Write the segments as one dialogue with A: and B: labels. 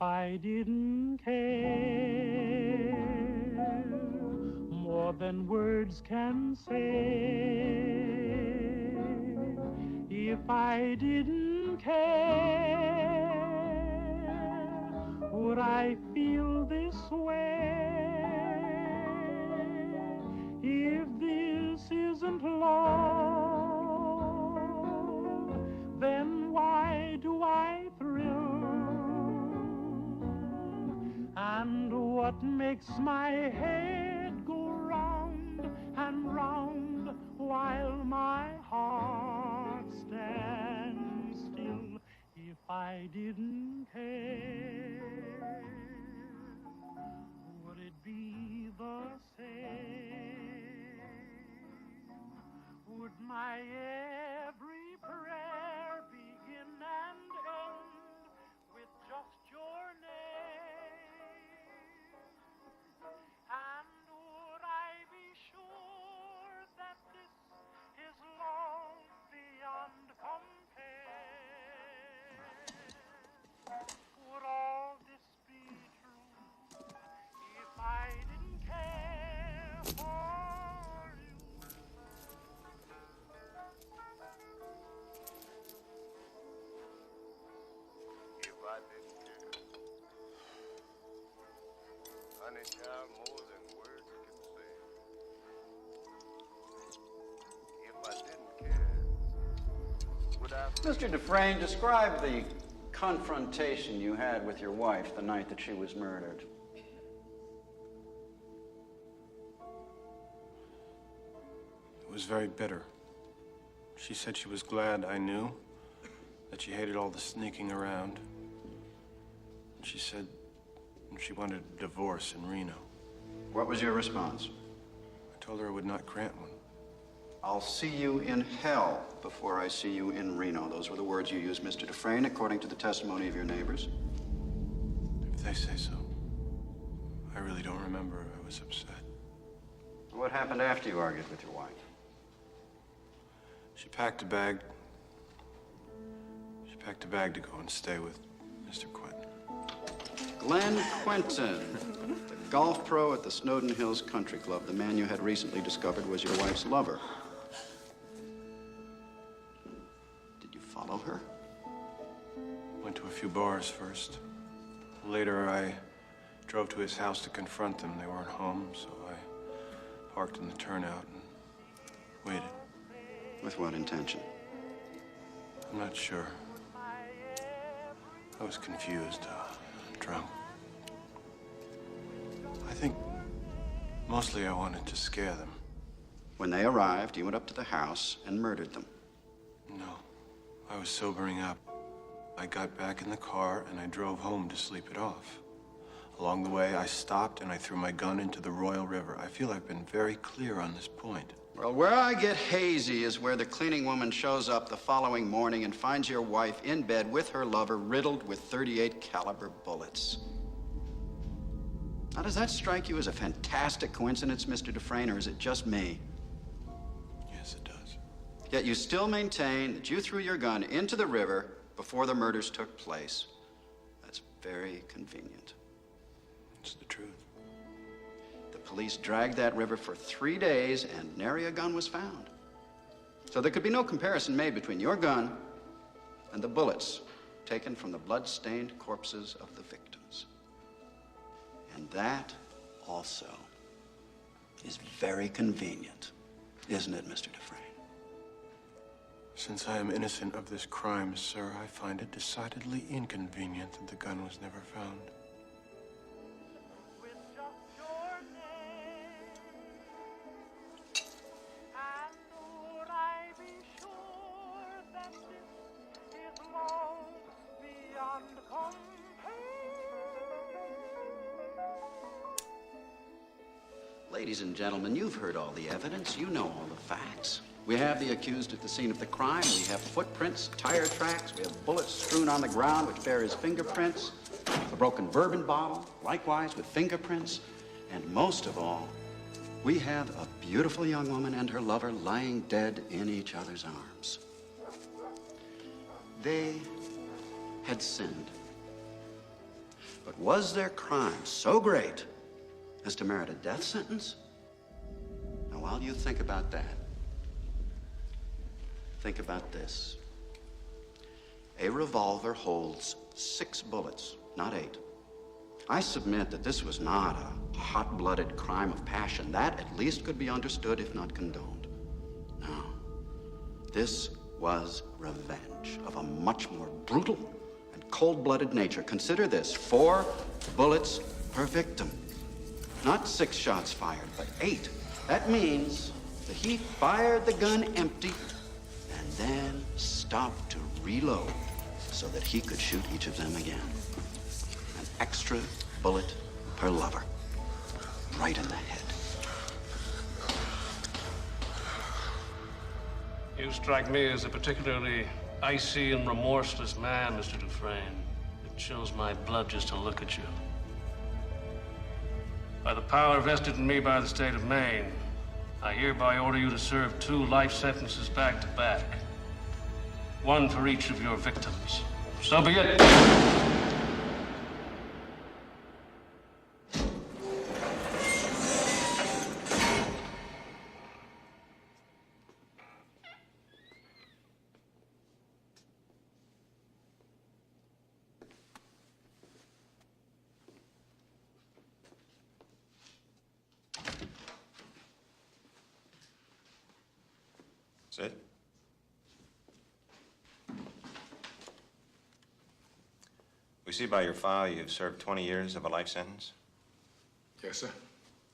A: I didn't care more than words can say, if I didn't care, would I feel this way? If this isn't love, then why do I thrill? And what makes my head go round and round while my heart stands still? If I didn't care, would it be the same? Would my every prayer begin and end with just your name? And would I be sure that this is love beyond compare? Would all this be true if I didn't care for you?
B: If I didn't care, honey child, more than words can say. If I didn't care, would I...
C: Mr. Dufresne, describe the confrontation you had with your wife the night that she was murdered.
D: It was very bitter. She said she was glad I knew, that she hated all the sneaking around. And she said she wanted a divorce in Reno.
C: What was your response?
D: I told her I would not grant one.
C: I'll see you in hell before I see you in Reno. Those were the words you used, Mr. Dufresne, according to the testimony of your neighbors.
D: If they say so. I really don't remember. I was upset.
C: What happened after you argued with your wife?
D: She packed a bag. She packed a bag to go and stay with Mr. Quentin.
C: Glenn Quentin, the golf pro at the Snowden Hills Country Club. The man you had recently discovered was your wife's lover. Did you follow her?
D: Went to a few bars first. Later, I drove to his house to confront them. They weren't home, so I parked in the turnout and waited.
C: With what intention?
D: I'm not sure. I was confused, drunk. I think mostly I wanted to scare them.
C: When they arrived, you went up to the house and murdered them.
D: No, I was sobering up. I got back in the car and I drove home to sleep it off. Along the way, I stopped and I threw my gun into the Royal River. I feel I've been very clear on this point.
C: Well, where I get hazy is where the cleaning woman shows up the following morning and finds your wife in bed with her lover, riddled with .38 caliber bullets. Now, does that strike you as a fantastic coincidence, Mr. Dufresne, or is it just me?
D: Yes, it does.
C: Yet you still maintain that you threw your gun into the river before the murders took place. That's very convenient.
D: It's the truth.
C: The police dragged that river for 3 days and nary a gun was found. So there could be no comparison made between your gun and the bullets taken from the blood-stained corpses of the victims. And that also is very convenient, isn't it, Mr. Dufresne?
D: Since I am innocent of this crime, sir, I find it decidedly inconvenient that the gun was never found.
C: Ladies and gentlemen, you've heard all the evidence. You know all the facts. We have the accused at the scene of the crime. We have footprints, tire tracks. We have bullets strewn on the ground which bear his fingerprints. A broken bourbon bottle, likewise with fingerprints. And most of all, we have a beautiful young woman and her lover lying dead in each other's arms. They had sinned. But was their crime so great as to merit a death sentence? Now, while you think about that, think about this. A revolver holds 6 bullets, not 8. I submit that this was not a hot-blooded crime of passion. That at least could be understood, if not condoned. No. This was revenge of a much more brutal and cold-blooded nature. Consider this: 4 bullets per victim. Not 6 shots fired, but 8. That means that he fired the gun empty and then stopped to reload so that he could shoot each of them again. An extra bullet per lover. Right in the head.
E: You strike me as a particularly icy and remorseless man, Mr. Dufresne. It chills my blood just to look at you. By the power vested in me by the state of Maine, I hereby order you to serve 2 life sentences back to back. 1 for each of your victims. So be it.
F: Sit. We see by your file you've served 20 years of a life sentence.
G: Yes, sir.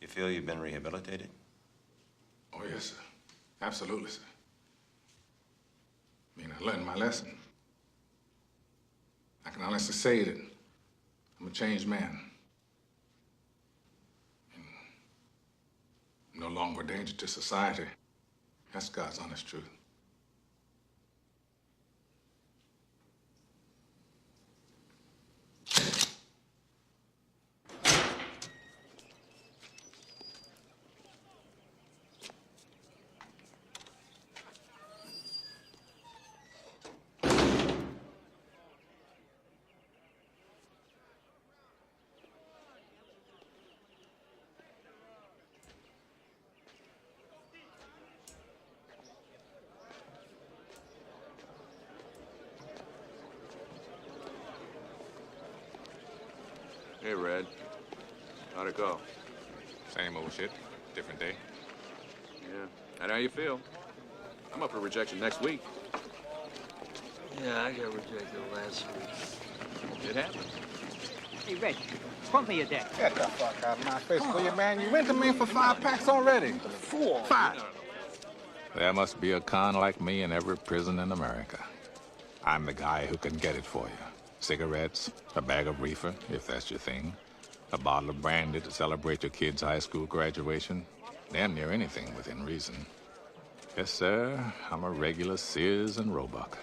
F: You feel you've been rehabilitated?
G: Oh, yes, sir. Absolutely, sir. I mean, I learned my lesson. I can honestly say that I'm a changed man. And I'm no longer a danger to society. That's God's honest truth.
H: Hey, Red. How'd it go?
G: Same old shit, different day.
H: Yeah. And how you feel? I'm up for rejection next week.
I: Yeah, I got rejected last week.
H: It happened.
J: Hey, Red, pump me a deck.
G: Get the fuck out of my face, will you, man? You went to me for 5 packs already. 4. 5.
K: There must be a con like me in every prison in America. I'm the guy who can get it for you. Cigarettes, a bag of reefer, if that's your thing, a bottle of brandy to celebrate your kid's high school graduation, damn near anything within reason. Yes, sir, I'm a regular Sears and Roebuck.